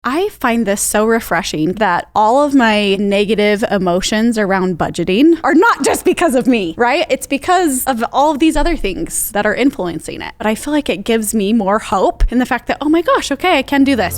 I find this so refreshing that all of my negative emotions around budgeting are not just because of me, right? It's because of all of these other things that are influencing it. But I feel like it gives me more hope in the fact that, oh my gosh, okay, I can do this.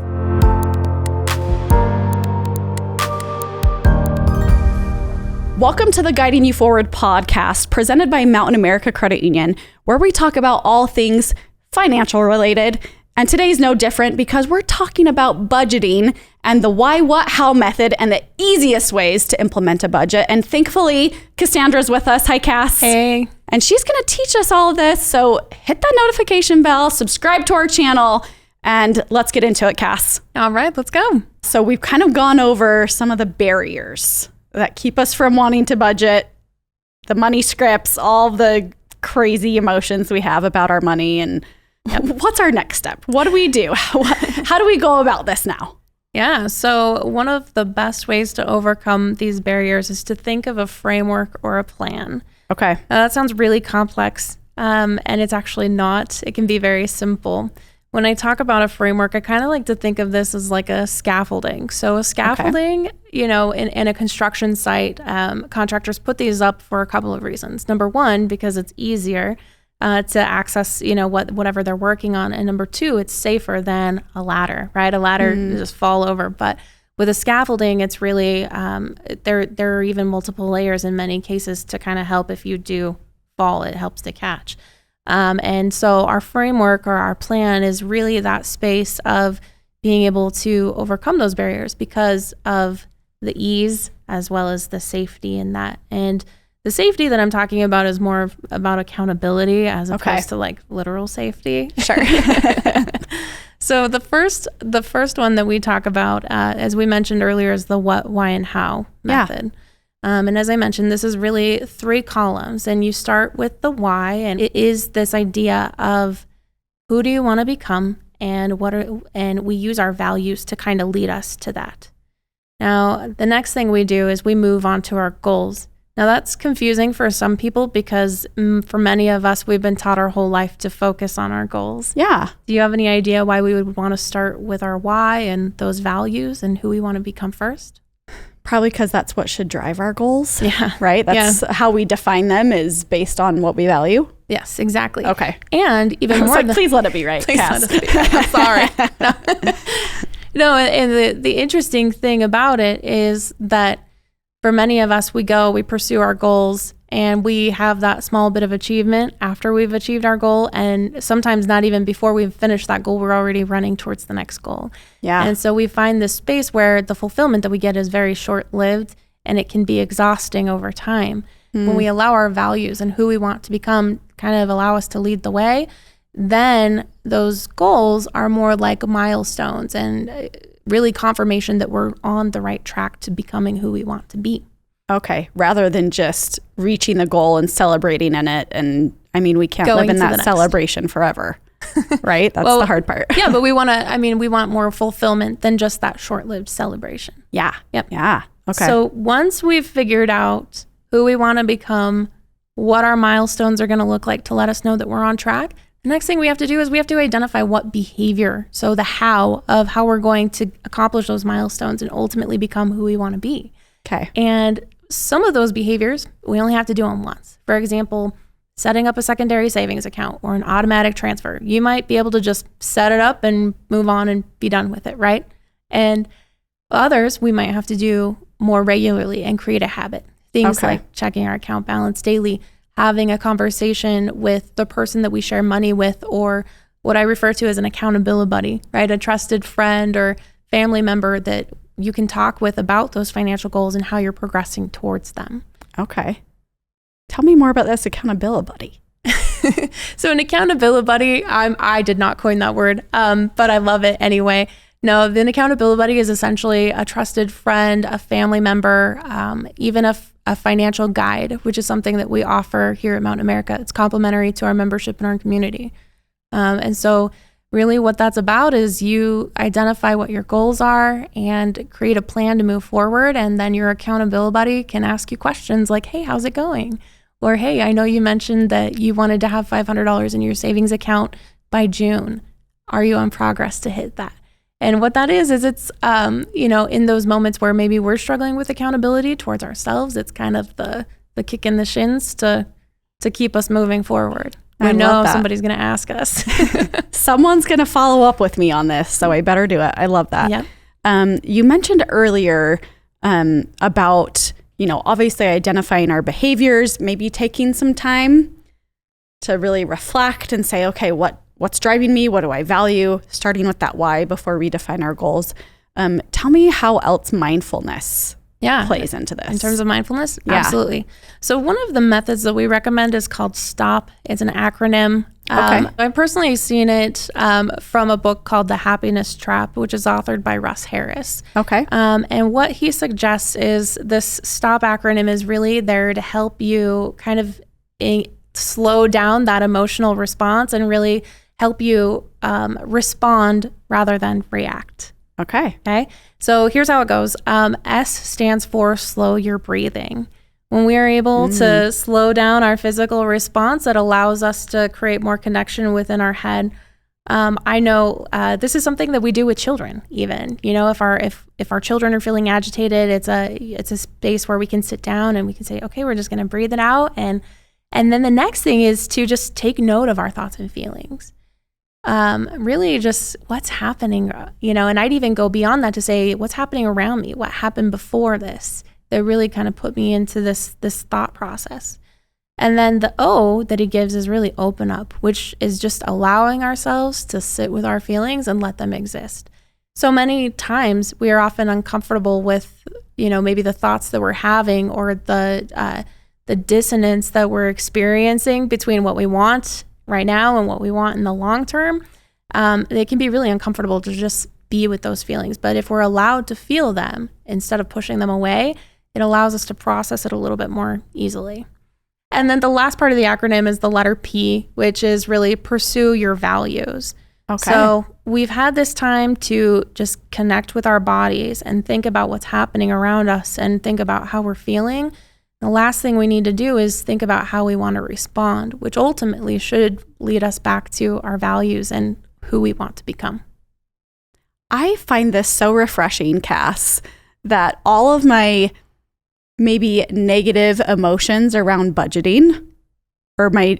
Welcome to the Guiding You Forward podcast presented by Mountain America Credit Union, where we talk about all things financial related. And today's no different because we're talking about budgeting and the why, what, how method and the easiest ways to implement a budget. And thankfully, Cassandra's with us. Hi, Cass. Hey. And she's going to teach us all of this. So hit that notification bell, subscribe to our channel, and let's get into it, Cass. All right, let's go. So we've kind of gone over some of the barriers that keep us from wanting to budget, the money scripts, all the crazy emotions we have about our money. And what's our next step? What do we do? How do we go about this now? Yeah, so one of the best ways to overcome these barriers is to think of a framework or a plan. Okay. Now, that sounds really complex, and it's actually not. It can be very simple. When I talk about a framework, I kind of like to think of this as like a scaffolding. So a scaffolding, in a construction site, contractors put these up for a couple of reasons. Number one, because it's easier to access, whatever they're working on. And number two, it's safer than a ladder, right? A ladder you just fall over. But with a scaffolding, it's really, there are even multiple layers in many cases to kind of help if you do fall, it helps to catch. And so our framework or our plan is really that space of being able to overcome those barriers because of the ease as well as the safety in that. And the safety that I'm talking about is more about accountability as opposed to like literal safety. Sure. So the first one that we talk about, as we mentioned earlier, is the what, why, and how method. And as I mentioned, this is really 3 columns, and you start with the why, and it is this idea of who do you want to become, and and we use our values to kind of lead us to that. Now, the next thing we do is we move on to our goals. Now, that's confusing for some people because for many of us, we've been taught our whole life to focus on our goals. Yeah. Do you have any idea why we would want to start with our why and those values and who we want to become first? Probably because that's what should drive our goals. Yeah. Right? That's how we define them is based on what we value. Yes, exactly. Okay. And even more please let it be right. Please let it be right. I'm sorry. No, and the interesting thing about it is that for many of us, we pursue our goals, and we have that small bit of achievement after we've achieved our goal. And sometimes not even before we've finished that goal, we're already running towards the next goal. Yeah. And so we find this space where the fulfillment that we get is very short-lived, and it can be exhausting over time. When we allow our values and who we want to become kind of allow us to lead the way, then those goals are more like milestones and really confirmation that we're on the right track to becoming who we want to be. Okay. Rather than just reaching the goal and celebrating in it. And I mean, we can't live in that celebration forever, right? That's the hard part. Yeah, but we want more fulfillment than just that short-lived celebration. Yeah. Yep. Yeah. Okay. So once we've figured out who we want to become, what our milestones are going to look like to let us know that we're on track, the next thing we have to do is we have to identify what behavior, so the how of how we're going to accomplish those milestones and ultimately become who we want to be. Okay. And some of those behaviors, we only have to do them once. For example, setting up a secondary savings account or an automatic transfer. You might be able to just set it up and move on and be done with it, right? And others, we might have to do more regularly and create a habit. Things like checking our account balance daily, having a conversation with the person that we share money with, or what I refer to as an accountability buddy, right? A trusted friend or family member that you can talk with about those financial goals and how you're progressing towards them. Okay. Tell me more about this accountability buddy. So an accountability buddy, I did not coin that word, but I love it anyway. No, an accountability buddy is essentially a trusted friend, a family member, even a financial guide, which is something that we offer here at Mountain America. It's complimentary to our membership in our community. And so really what that's about is you identify what your goals are and create a plan to move forward. And then your accountability buddy can ask you questions like, hey, how's it going? Or, hey, I know you mentioned that you wanted to have $500 in your savings account by June. Are you on progress to hit that? And what that is it's, in those moments where maybe we're struggling with accountability towards ourselves, it's kind of the kick in the shins to keep us moving forward. We know somebody's going to ask us. Someone's going to follow up with me on this, so I better do it. I love that. Yep. You mentioned earlier about, obviously identifying our behaviors, maybe taking some time to really reflect and say, okay, what's driving me? What do I value? Starting with that why before we define our goals. Tell me how else mindfulness plays into this. In terms of mindfulness? Yeah. Absolutely. So one of the methods that we recommend is called STOP. It's an acronym. Okay. I've personally seen it from a book called The Happiness Trap, which is authored by Russ Harris. Okay. And what he suggests is this STOP acronym is really there to help you kind of slow down that emotional response and really help you respond rather than react. Okay. So here's how it goes. S stands for slow your breathing. When we are able to slow down our physical response, it allows us to create more connection within our head. I know this is something that we do with children. Even if our children are feeling agitated, it's a space where we can sit down and we can say, okay, we're just going to breathe it out, and then the next thing is to just take note of our thoughts and feelings. Really just what's happening, and I'd even go beyond that to say what's happening around me, what happened before this, that really kind of put me into this thought process. And then the O that he gives is really open up, which is just allowing ourselves to sit with our feelings and let them exist. So many times we are often uncomfortable with, maybe the thoughts that we're having or the dissonance that we're experiencing between what we want right now and what we want in the long term. It can be really uncomfortable to just be with those feelings. But if we're allowed to feel them instead of pushing them away, it allows us to process it a little bit more easily. And then the last part of the acronym is the letter P, which is really pursue your values. Okay. So we've had this time to just connect with our bodies and think about what's happening around us and think about how we're feeling. The last thing we need to do is think about how we want to respond, which ultimately should lead us back to our values and who we want to become. I find this so refreshing, Cass, that all of my maybe negative emotions around budgeting or my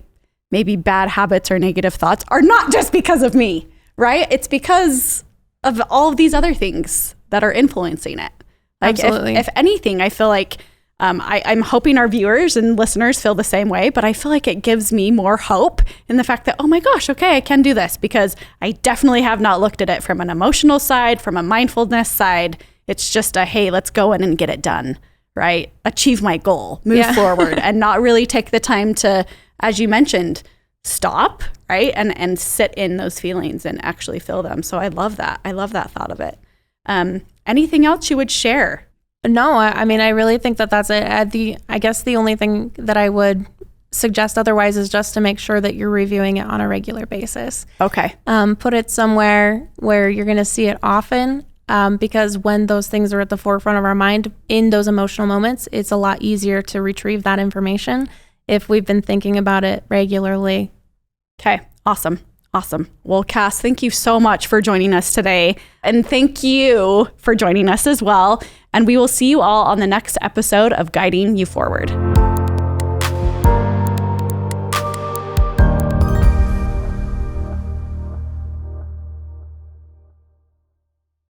maybe bad habits or negative thoughts are not just because of me, right? It's because of all of these other things that are influencing it. Like Absolutely. If anything, I feel like I'm hoping our viewers and listeners feel the same way, but I feel like it gives me more hope in the fact that, oh my gosh, okay, I can do this, because I definitely have not looked at it from an emotional side, from a mindfulness side. It's just hey, let's go in and get it done, right? Achieve my goal, move forward, and not really take the time to, as you mentioned, stop, right? And sit in those feelings and actually feel them. So I love that. I love that thought of it. Anything else you would share? No, I mean, I really think that that's it. I guess the only thing that I would suggest otherwise is just to make sure that you're reviewing it on a regular basis. Okay. Put it somewhere where you're going to see it often, because when those things are at the forefront of our mind in those emotional moments, it's a lot easier to retrieve that information if we've been thinking about it regularly. Okay. Awesome. Well, Cass, thank you so much for joining us today. And thank you for joining us as well. And we will see you all on the next episode of Guiding You Forward.